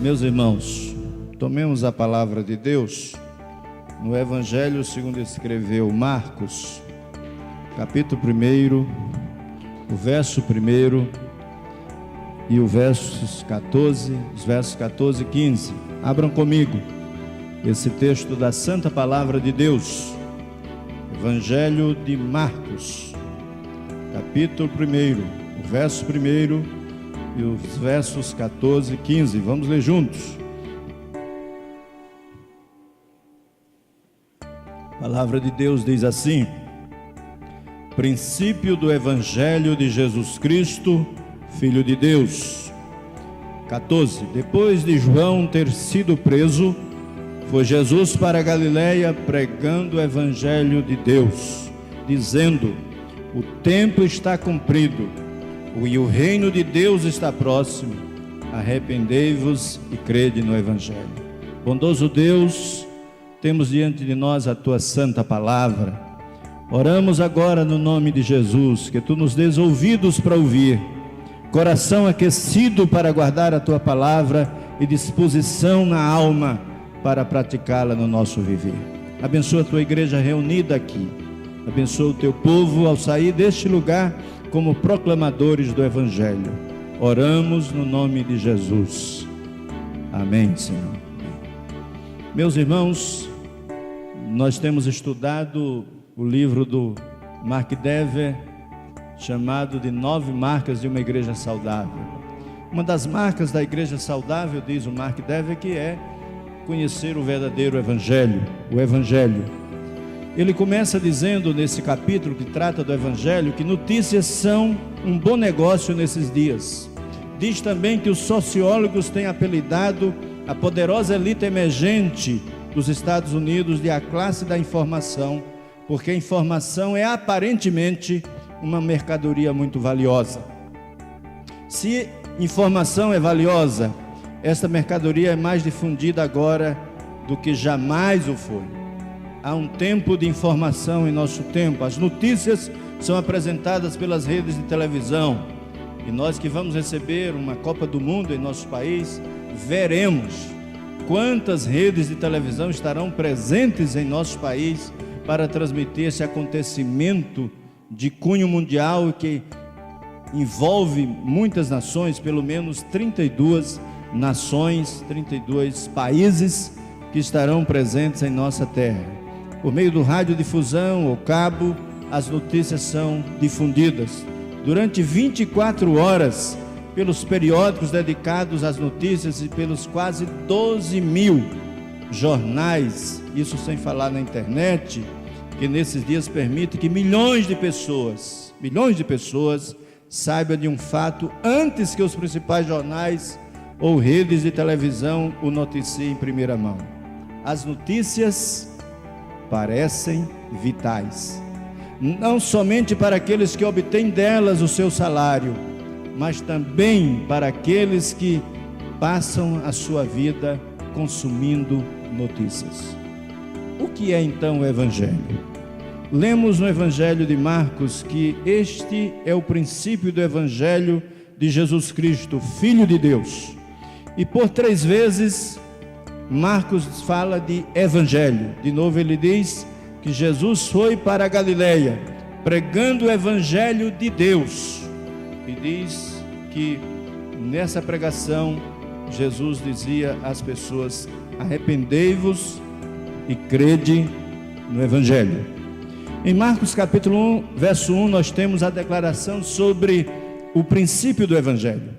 Meus irmãos, tomemos a palavra de Deus no Evangelho segundo escreveu Marcos, capítulo 1, o verso 1 e os versos 14 e 15. Abram comigo esse texto da Santa Palavra de Deus. Evangelho de Marcos, capítulo 1, o verso 1 e os versos 14 e 15. Vamos ler juntos. A palavra de Deus diz assim: princípio do Evangelho de Jesus Cristo, Filho de Deus. 14. Depois de João ter sido preso, foi Jesus para a Galileia pregando o Evangelho de Deus, dizendo: o tempo está cumprido e o reino de Deus está próximo. Arrependei-vos e crede no Evangelho. Bondoso Deus, temos diante de nós a Tua santa palavra. Oramos agora no nome de Jesus, que Tu nos dês ouvidos para ouvir, coração aquecido para guardar a Tua palavra e disposição na alma para praticá-la no nosso viver. Abençoa a Tua igreja reunida aqui. Abençoa o Teu povo ao sair deste lugar como proclamadores do Evangelho. Oramos no nome de Jesus. Amém, Senhor. Meus irmãos, nós temos estudado o livro do Mark Dever, chamado de 9 marcas de uma igreja saudável. Uma das marcas da igreja saudável, diz o Mark Dever, que é conhecer o verdadeiro Evangelho, o Evangelho. Ele começa dizendo nesse capítulo que trata do Evangelho que notícias são um bom negócio nesses dias. Diz também que os sociólogos têm apelidado a poderosa elite emergente dos Estados Unidos de a classe da informação, porque a informação é aparentemente uma mercadoria muito valiosa. Se informação é valiosa, esta mercadoria é mais difundida agora do que jamais o foi. Há um tempo de informação em nosso tempo. As notícias são apresentadas pelas redes de televisão. E nós que vamos receber uma Copa do Mundo em nosso país, veremos quantas redes de televisão estarão presentes em nosso país para transmitir esse acontecimento de cunho mundial que envolve muitas nações, pelo menos 32 nações, 32 países que estarão presentes em nossa terra. Por meio do radiodifusão ou cabo, as notícias são difundidas durante 24 horas pelos periódicos dedicados às notícias e pelos quase 12 mil jornais, isso sem falar na internet, que nesses dias permite que milhões de pessoas saibam de um fato antes que os principais jornais ou redes de televisão o noticiem em primeira mão. As notícias parecem vitais, não somente para aqueles que obtêm delas o seu salário, mas também para aqueles que passam a sua vida consumindo notícias. O que é então o Evangelho? Lemos no Evangelho de Marcos que este é o princípio do Evangelho de Jesus Cristo, Filho de Deus. E por 3 vezes Marcos fala de Evangelho. De novo ele diz que Jesus foi para a Galileia pregando o Evangelho de Deus. E diz que nessa pregação Jesus dizia às pessoas: arrependei-vos e crede no Evangelho. Em Marcos capítulo 1, verso 1, nós temos a declaração sobre o princípio do Evangelho.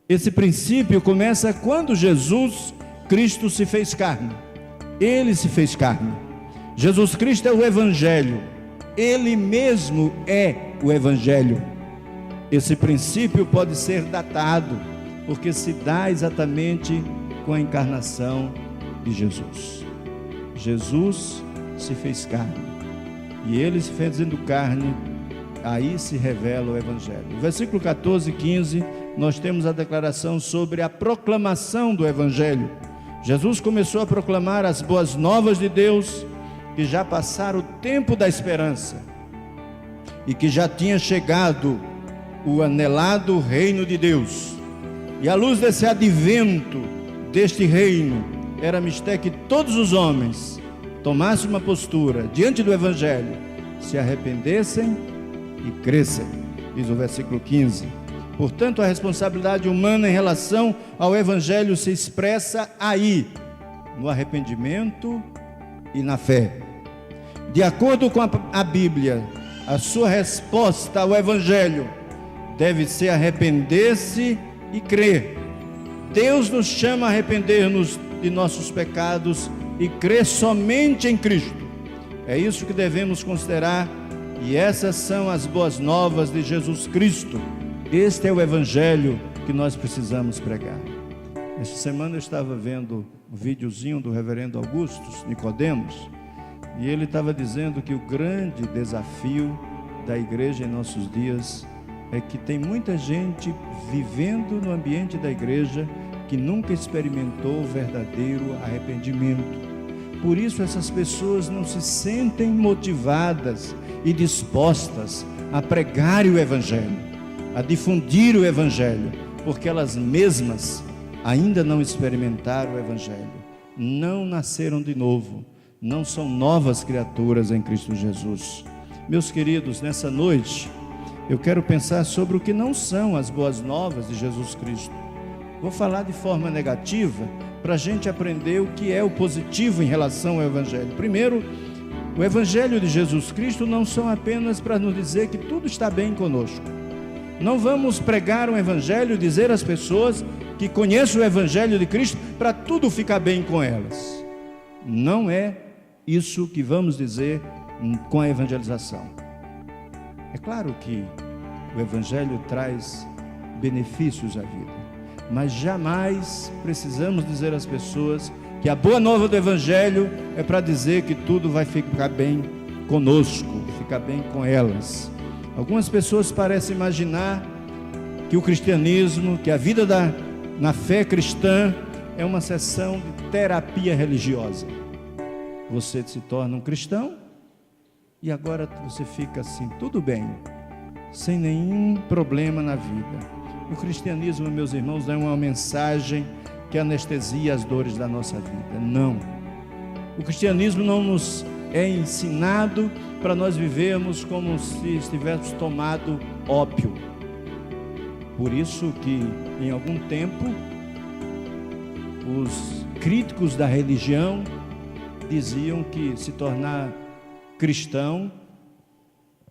Esse princípio começa quando Jesus Cristo se fez carne. Ele se fez carne. Jesus Cristo é o Evangelho. Ele mesmo é o Evangelho. Esse princípio pode ser datado, porque se dá exatamente com a encarnação de Jesus. Jesus se fez carne. E ele se fazendo carne, aí se revela o Evangelho. No versículo 14 e 15, nós temos a declaração sobre a proclamação do Evangelho. Jesus começou a proclamar as boas novas de Deus, que já passaram o tempo da esperança e que já tinha chegado o anelado reino de Deus. E à luz desse advento deste reino era mister que todos os homens tomassem uma postura diante do Evangelho, se arrependessem e crescem, diz o versículo 15. Portanto, a responsabilidade humana em relação ao Evangelho se expressa aí, no arrependimento e na fé. De acordo com a Bíblia, a sua resposta ao Evangelho deve ser arrepender-se e crer. Deus nos chama a arrepender-nos de nossos pecados e crer somente em Cristo. É isso que devemos considerar, e essas são as boas novas de Jesus Cristo. Este é o Evangelho que nós precisamos pregar. Esta semana eu estava vendo um videozinho do reverendo Augustus Nicodemos, e ele estava dizendo que o grande desafio da igreja em nossos dias é que tem muita gente vivendo no ambiente da igreja que nunca experimentou o verdadeiro arrependimento. Por isso essas pessoas não se sentem motivadas e dispostas a pregar o Evangelho, a difundir o Evangelho, porque elas mesmas ainda não experimentaram o Evangelho, não nasceram de novo, não são novas criaturas em Cristo Jesus. Meus queridos, nessa noite eu quero pensar sobre o que não são as boas novas de Jesus Cristo. Vou falar de forma negativa para a gente aprender o que é o positivo em relação ao Evangelho. Primeiro, o Evangelho de Jesus Cristo não são apenas para nos dizer que tudo está bem conosco. Não vamos pregar um Evangelho, dizer às pessoas que conhecem o Evangelho de Cristo para tudo ficar bem com elas. Não é isso que vamos dizer com a evangelização. É claro que o Evangelho traz benefícios à vida, mas jamais precisamos dizer às pessoas que a boa nova do Evangelho é para dizer que tudo vai ficar bem conosco, ficar bem com elas. Algumas pessoas parecem imaginar que o cristianismo, que a vida na fé cristã é uma sessão de terapia religiosa. Você se torna um cristão e agora você fica assim, tudo bem, sem nenhum problema na vida. O cristianismo, meus irmãos, não é uma mensagem que anestesia as dores da nossa vida, não. O cristianismo não nos é ensinado para nós vivermos como se estivéssemos tomado ópio. Por isso que, em algum tempo, os críticos da religião diziam que se tornar cristão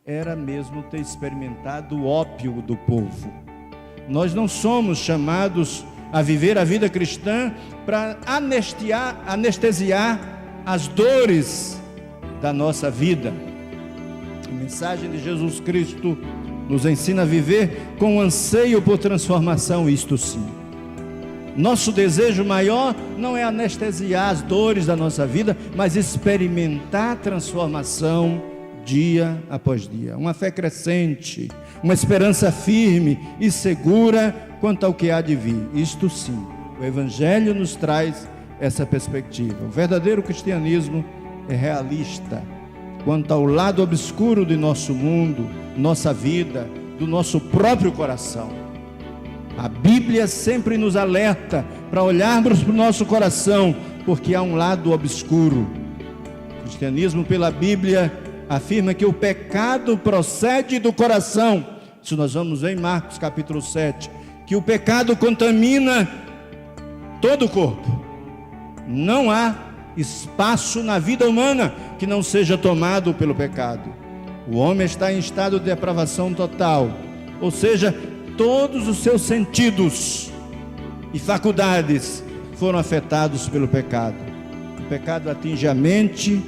era mesmo ter experimentado o ópio do povo. Nós não somos chamados a viver a vida cristã para anestesiar as dores da nossa vida. A mensagem de Jesus Cristo nos ensina a viver com anseio por transformação, isto sim. Nosso desejo maior não é anestesiar as dores da nossa vida, mas experimentar transformação dia após dia. Uma fé crescente, uma esperança firme e segura quanto ao que há de vir. Isto sim, o Evangelho nos traz essa perspectiva. O verdadeiro cristianismo é realista quanto ao lado obscuro de nosso mundo, nossa vida, do nosso próprio coração. A Bíblia sempre nos alerta para olharmos para o nosso coração, porque há um lado obscuro. O cristianismo, pela Bíblia, afirma que o pecado procede do coração. Isso nós vamos ver em Marcos capítulo 7, que o pecado contamina todo o corpo. Não há espaço na vida humana que não seja tomado pelo pecado. O homem está em estado de depravação total, ou seja, todos os seus sentidos e faculdades foram afetados pelo pecado. O pecado atinge a mente,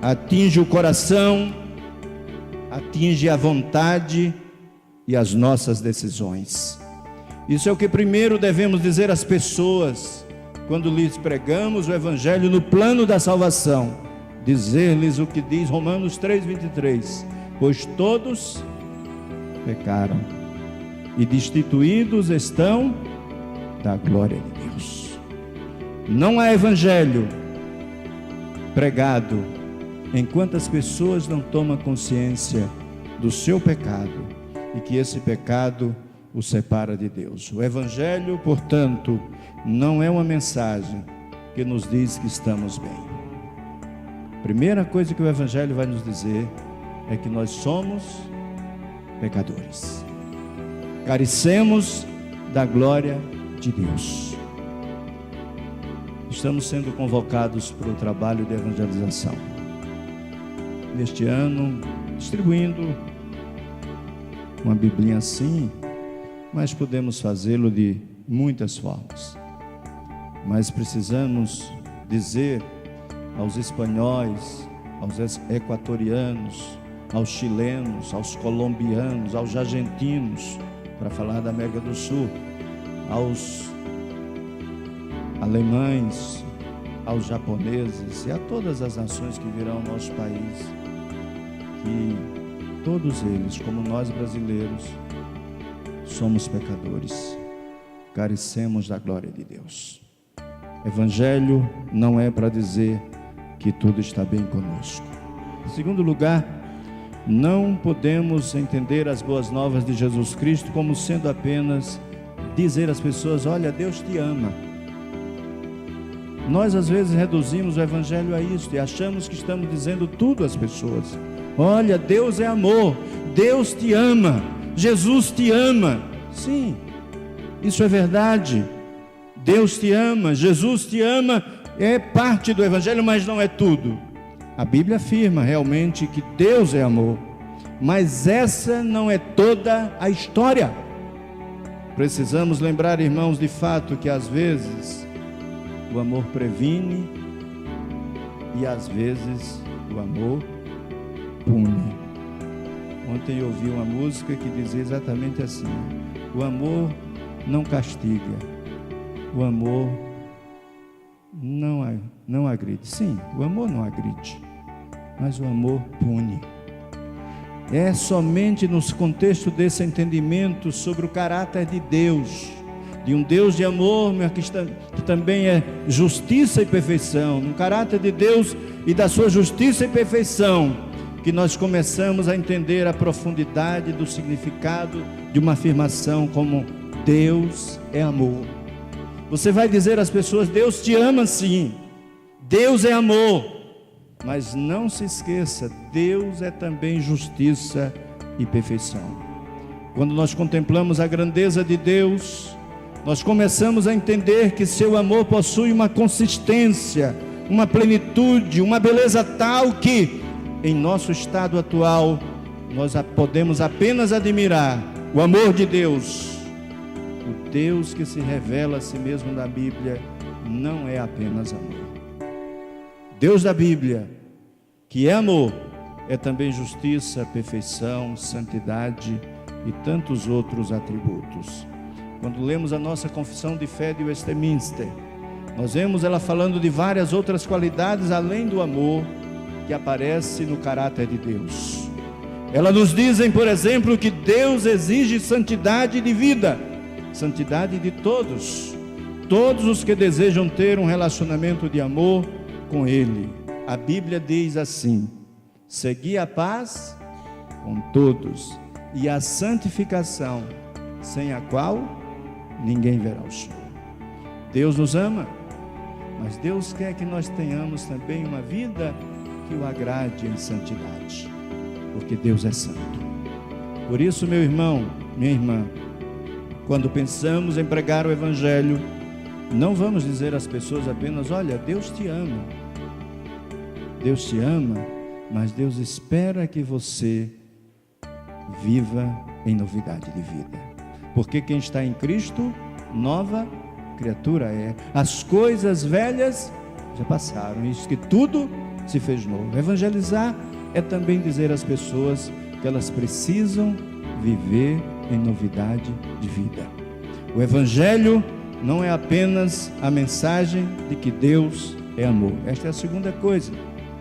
atinge o coração, atinge a vontade e as nossas decisões. Isso é o que primeiro devemos dizer às pessoas quando lhes pregamos o Evangelho no plano da salvação. Dizer-lhes o que diz Romanos 3:23: pois todos pecaram e destituídos estão da glória de Deus. Não há Evangelho pregado enquanto as pessoas não tomam consciência do seu pecado e que esse pecado o separa de Deus. O Evangelho, portanto, não é uma mensagem que nos diz que estamos bem. A primeira coisa que o Evangelho vai nos dizer é que nós somos pecadores. Carecemos da glória de Deus. Estamos sendo convocados para o trabalho de evangelização. Neste ano, distribuindo uma Biblinha assim, mas podemos fazê-lo de muitas formas. Mas precisamos dizer aos espanhóis, aos equatorianos, aos chilenos, aos colombianos, aos argentinos, para falar da América do Sul, aos alemães, aos japoneses e a todas as nações que virão ao nosso país, que todos eles, como nós brasileiros, somos pecadores, carecemos da glória de Deus. Evangelho não é para dizer que tudo está bem conosco. Em segundo lugar, não podemos entender as boas novas de Jesus Cristo como sendo apenas dizer às pessoas: olha, Deus te ama. Nós às vezes reduzimos o Evangelho a isso e achamos que estamos dizendo tudo às pessoas. Olha, Deus é amor, Deus te ama, Jesus te ama. Sim, isso é verdade. Deus te ama, Jesus te ama, é parte do Evangelho, mas não é tudo. A Bíblia afirma realmente que Deus é amor, mas essa não é toda a história. Precisamos lembrar, irmãos, de fato que às vezes o amor previne e às vezes o amor pune. Ontem eu ouvi uma música que dizia exatamente assim: o amor não castiga, o amor não agride. Sim, o amor não agride, mas o amor pune. É somente nos contexto desse entendimento sobre o caráter de Deus, de um Deus de amor, que também é justiça e perfeição, no caráter de Deus e da sua justiça e perfeição, que nós começamos a entender a profundidade do significado de uma afirmação como Deus é amor. Você vai dizer às pessoas: Deus te ama sim, Deus é amor, mas não se esqueça, Deus é também justiça e perfeição. Quando nós contemplamos a grandeza de Deus, nós começamos a entender que seu amor possui uma consistência, uma plenitude, uma beleza tal que, em nosso estado atual, nós podemos apenas admirar o amor de Deus. O Deus que se revela a si mesmo na Bíblia não é apenas amor. Deus da Bíblia, que é amor, é também justiça, perfeição, santidade e tantos outros atributos. Quando lemos a nossa confissão de fé de Westminster, nós vemos ela falando de várias outras qualidades além do amor que aparece no caráter de Deus. Ela nos dizem, por exemplo, que Deus exige santidade de vida, santidade de todos os que desejam ter um relacionamento de amor com Ele. A Bíblia diz assim: segui a paz com todos e a santificação, sem a qual ninguém verá o Senhor. Deus nos ama, mas Deus quer que nós tenhamos também uma vida que o agrade em santidade, porque Deus é santo. Por isso, meu irmão, minha irmã, quando pensamos em pregar o Evangelho, não vamos dizer às pessoas apenas: olha, Deus te ama. Deus te ama, mas Deus espera que você viva em novidade de vida, porque quem está em Cristo, nova criatura é. As coisas velhas já passaram, isso que tudo se fez novo. Evangelizar é também dizer às pessoas que elas precisam viver em novidade de vida. O Evangelho não é apenas a mensagem de que Deus é amor. Esta é a segunda coisa,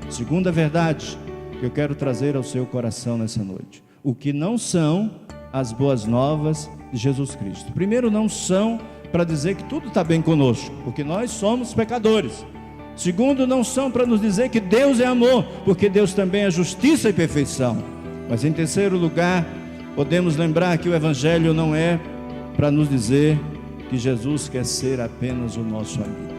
segunda verdade que eu quero trazer ao seu coração nessa noite. O que não são as boas novas de Jesus Cristo. Primeiro, não são para dizer que tudo está bem conosco, porque nós somos pecadores. Segundo, não são para nos dizer que Deus é amor, porque Deus também é justiça e perfeição. Mas em terceiro lugar, podemos lembrar que o Evangelho não é para nos dizer que Jesus quer ser apenas o nosso amigo.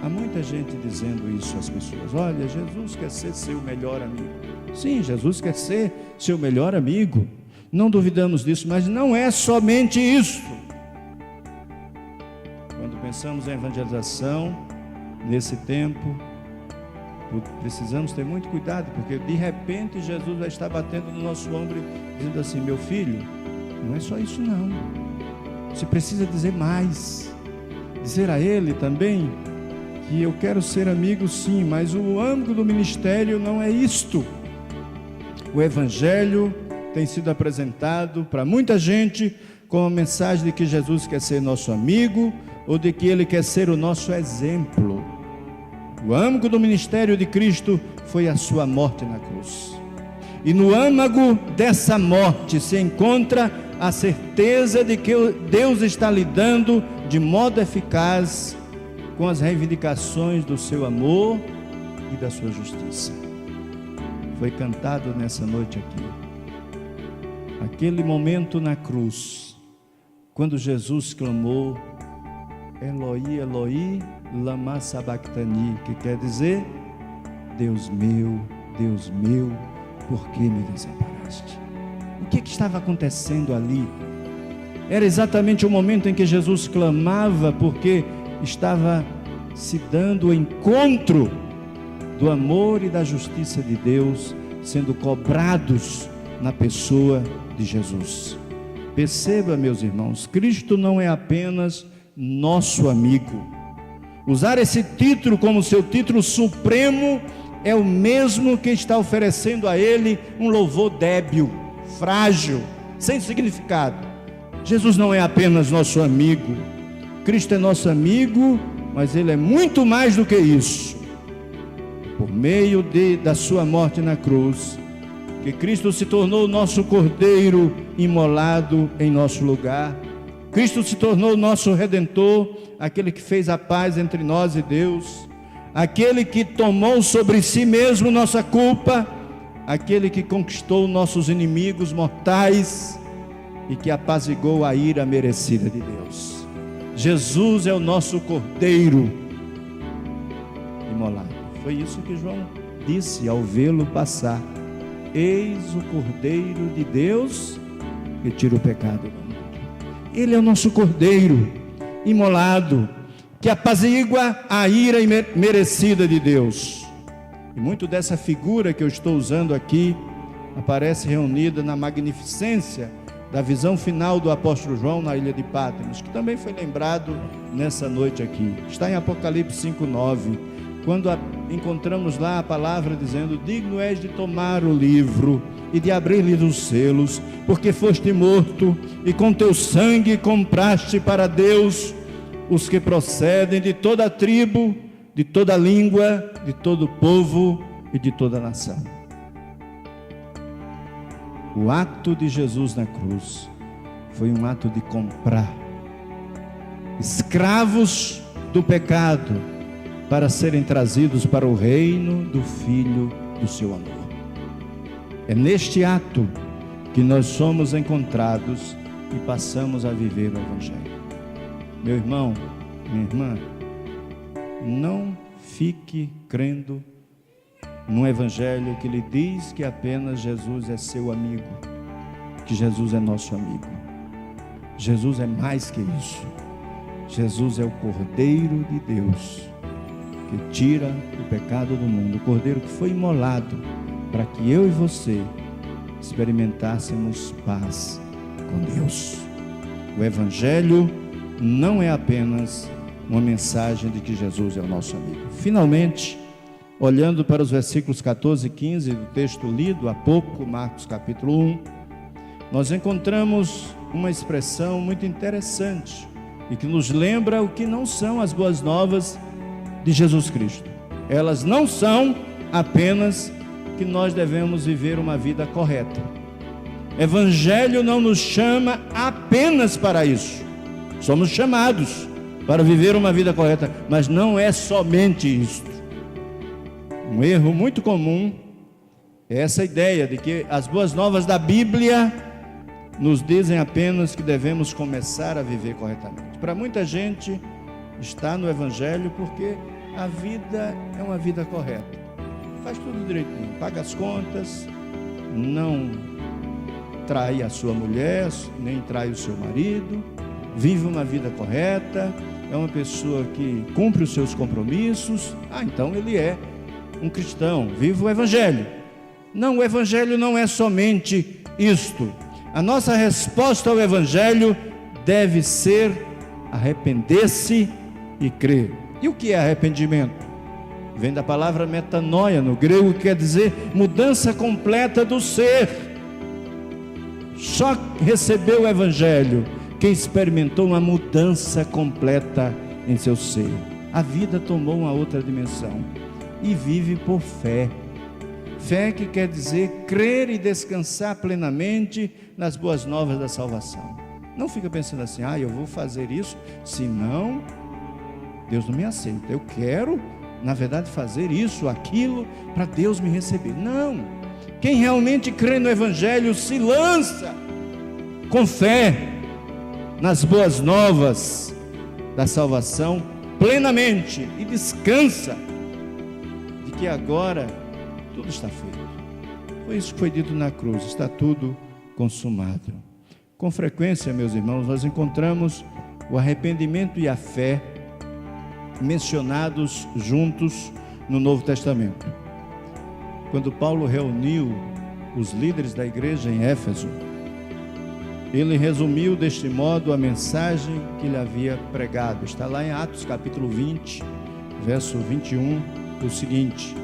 Há muita gente dizendo isso às pessoas: olha, Jesus quer ser seu melhor amigo. Sim, Jesus quer ser seu melhor amigo, não duvidamos disso, mas não é somente isso. Quando pensamos em evangelização, nesse tempo, precisamos ter muito cuidado, porque de repente Jesus vai estar batendo no nosso ombro, dizendo assim: meu filho, não é só isso não, você precisa dizer mais, dizer a Ele também que eu quero ser amigo sim, mas o âmbito do ministério não é isto. O Evangelho tem sido apresentado para muita gente com a mensagem de que Jesus quer ser nosso amigo, ou de que Ele quer ser o nosso exemplo. O âmago do ministério de Cristo foi a sua morte na cruz, e no âmago dessa morte se encontra a certeza de que Deus está lidando de modo eficaz com as reivindicações do seu amor e da sua justiça. Foi cantado nessa noite aqui, aquele momento na cruz, quando Jesus clamou: Eloi, Eloi, lama sabachthani, que quer dizer: Deus meu, por que me desamparaste? O que estava acontecendo ali? Era exatamente o momento em que Jesus clamava, porque estava se dando o encontro do amor e da justiça de Deus sendo cobrados na pessoa de Jesus. Perceba, meus irmãos, Cristo não é apenas nosso amigo. Usar esse título como seu título supremo é o mesmo que está oferecendo a Ele um louvor débil, frágil, sem significado. Jesus não é apenas nosso amigo. Cristo é nosso amigo, mas Ele é muito mais do que isso. Por meio da sua morte na cruz, que Cristo se tornou o nosso Cordeiro imolado em nosso lugar. Cristo se tornou o nosso Redentor, aquele que fez a paz entre nós e Deus, aquele que tomou sobre si mesmo nossa culpa, aquele que conquistou nossos inimigos mortais e que apaziguou a ira merecida de Deus. Jesus é o nosso Cordeiro imolado. Foi isso que João disse ao vê-lo passar: eis o Cordeiro de Deus que tira o pecado do mundo. Ele é o nosso Cordeiro imolado, que apazigua a ira merecida de Deus. E muito dessa figura que eu estou usando aqui aparece reunida na magnificência da visão final do apóstolo João na ilha de Patmos, que também foi lembrado nessa noite aqui. Está em Apocalipse 5:9, quando encontramos lá a palavra dizendo: digno és de tomar o livro e de abrir-lhe os selos, porque foste morto e com teu sangue compraste para Deus os que procedem de toda a tribo, de toda a língua, de todo o povo e de toda a nação. O ato de Jesus na cruz foi um ato de comprar escravos do pecado para serem trazidos para o reino do Filho do seu amor. É neste ato que nós somos encontrados e passamos a viver o Evangelho. Meu irmão, minha irmã, não fique crendo num Evangelho que lhe diz que apenas Jesus é seu amigo, que Jesus é nosso amigo. Jesus é mais que isso. Jesus é o Cordeiro de Deus, que tira o pecado do mundo, o Cordeiro que foi imolado para que eu e você experimentássemos paz com Deus. O Evangelho não é apenas uma mensagem de que Jesus é o nosso amigo. Finalmente, olhando para os versículos 14 e 15 do texto lido há pouco, Marcos capítulo 1, nós encontramos uma expressão muito interessante e que nos lembra o que não são as boas novas de Jesus Cristo. Elas não são apenas que nós devemos viver uma vida correta. Evangelho não nos chama apenas para isso. Somos chamados para viver uma vida correta, mas não é somente isso. Um erro muito comum é essa ideia de que as boas novas da Bíblia nos dizem apenas que devemos começar a viver corretamente. Para muita gente, está no Evangelho porque a vida é uma vida correta. Faz tudo direitinho, paga as contas, não trai a sua mulher, nem trai o seu marido, vive uma vida correta, é uma pessoa que cumpre os seus compromissos. Então ele é um cristão, vive o Evangelho. Não, o Evangelho não é somente isto. A nossa resposta ao Evangelho deve ser arrepender-se e crer. E o que é arrependimento? Vem da palavra metanoia no grego, que quer dizer mudança completa do ser. Só recebeu o Evangelho quem experimentou uma mudança completa em seu ser. A vida tomou uma outra dimensão e vive por fé. Fé que quer dizer crer e descansar plenamente nas boas novas da salvação. Não fica pensando assim, eu vou fazer isso, senão Deus não me aceita. Eu quero, na verdade, fazer isso, aquilo, para Deus me receber. Não. Quem realmente crê no Evangelho se lança com fé nas boas novas da salvação plenamente e descansa de que agora tudo está feito. Foi isso que foi dito na cruz, está tudo consumado. Com frequência, meus irmãos, nós encontramos o arrependimento e a fé mencionados juntos no Novo Testamento. Quando Paulo reuniu os líderes da igreja em Éfeso, ele resumiu deste modo a mensagem que ele havia pregado. Está lá em Atos capítulo 20, verso 21, o seguinte: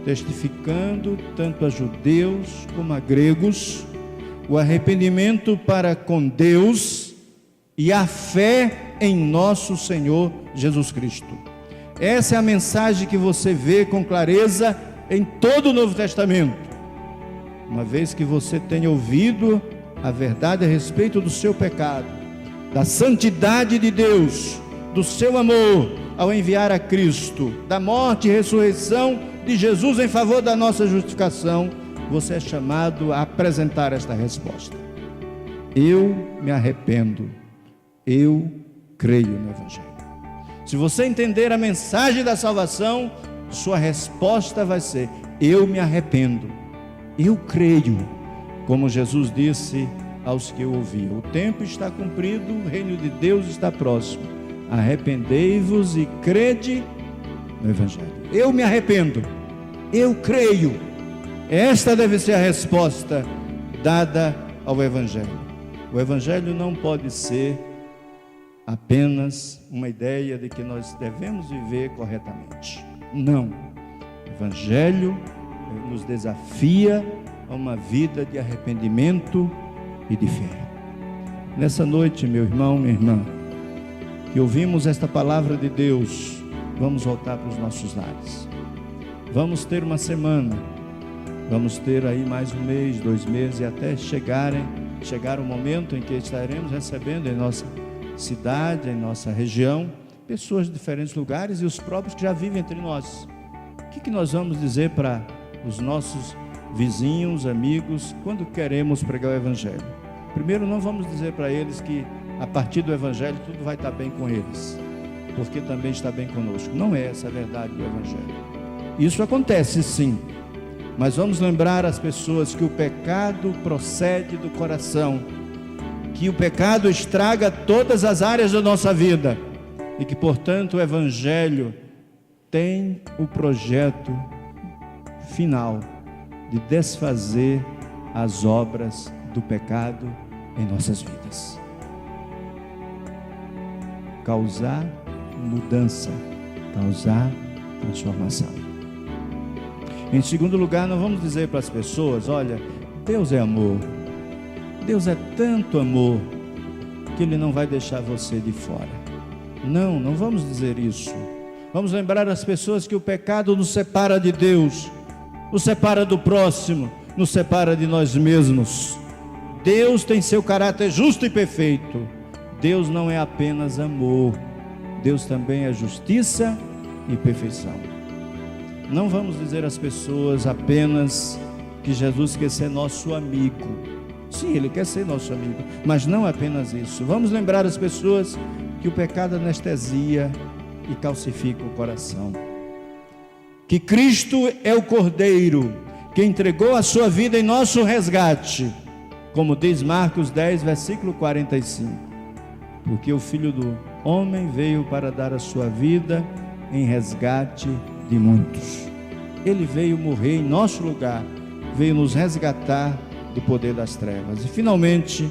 testificando tanto a judeus como a gregos o arrependimento para com Deus e a fé em nosso Senhor Jesus Cristo. Essa é a mensagem que você vê com clareza em todo o Novo Testamento. Uma vez que você tenha ouvido a verdade a respeito do seu pecado, da santidade de Deus, do seu amor ao enviar a Cristo, da morte e ressurreição de Jesus em favor da nossa justificação, você é chamado a apresentar esta resposta: eu me arrependo, eu creio no Evangelho. Se você entender a mensagem da salvação, sua resposta vai ser: eu me arrependo, eu creio, como Jesus disse aos que o ouviam: o tempo está cumprido, o reino de Deus está próximo, arrependei-vos e crede no Evangelho. Eu me arrependo, eu creio. Esta deve ser a resposta dada ao Evangelho. O Evangelho não pode ser apenas uma ideia de que nós devemos viver corretamente. Não. O Evangelho nos desafia a uma vida de arrependimento e de fé. Nessa noite, meu irmão, minha irmã, que ouvimos esta palavra de Deus, vamos voltar para os nossos lares. Vamos ter uma semana, vamos ter aí mais um mês, 2 meses, e até chegar o momento em que estaremos recebendo em nossa cidade, em nossa região, pessoas de diferentes lugares e os próprios que já vivem entre nós. O que nós vamos dizer para os nossos vizinhos, amigos, quando queremos pregar o Evangelho? Primeiro, não vamos dizer para eles que a partir do Evangelho tudo vai estar bem com eles, porque também está bem conosco. Não é essa a verdade do Evangelho. Isso acontece sim, mas vamos lembrar as pessoas que o pecado procede do coração, que o pecado estraga todas as áreas da nossa vida e que, portanto, o Evangelho tem o projeto final de desfazer as obras do pecado em nossas vidas, causar mudança, causar transformação. Em segundo lugar, não vamos dizer para as pessoas: olha, Deus é amor, Deus é tanto amor que Ele não vai deixar você de fora. Não vamos dizer isso. Vamos lembrar as pessoas que o pecado nos separa de Deus, nos separa do próximo, nos separa de nós mesmos. Deus tem seu caráter justo e perfeito. Deus não é apenas amor, Deus também é justiça e perfeição. Não vamos dizer às pessoas apenas que Jesus quer ser nosso amigo. Sim, Ele quer ser nosso amigo, mas não apenas isso. Vamos lembrar as pessoas que o pecado anestesia e calcifica o coração. Que Cristo é o Cordeiro que entregou a sua vida em nosso resgate, como diz Marcos 10, versículo 45. Porque o Filho do Homem veio para dar a sua vida em resgate de muitos. Ele veio morrer em nosso lugar, veio nos resgatar do poder das trevas. E finalmente,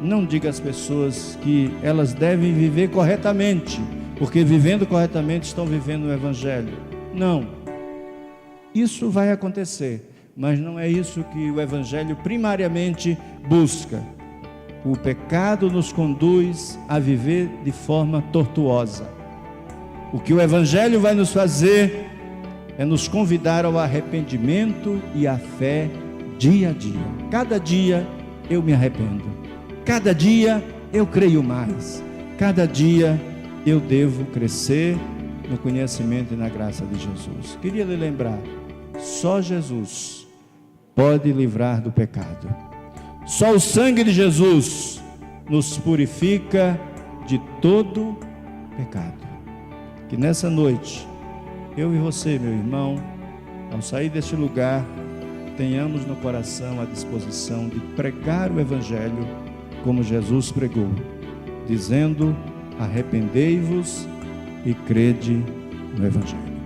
não diga às pessoas que elas devem viver corretamente, porque vivendo corretamente estão vivendo o Evangelho. Não, isso vai acontecer, mas não é isso que o Evangelho primariamente busca. O pecado nos conduz a viver de forma tortuosa. O que o Evangelho vai nos fazer é nos convidar ao arrependimento e à fé dia a dia. Cada dia eu me arrependo, cada dia eu creio mais, cada dia eu devo crescer no conhecimento e na graça de Jesus. Queria lhe lembrar, só Jesus pode livrar do pecado. Só o sangue de Jesus nos purifica de todo pecado. Que nessa noite, eu e você, meu irmão, ao sair deste lugar, tenhamos no coração a disposição de pregar o Evangelho como Jesus pregou, dizendo: arrependei-vos e crede no Evangelho.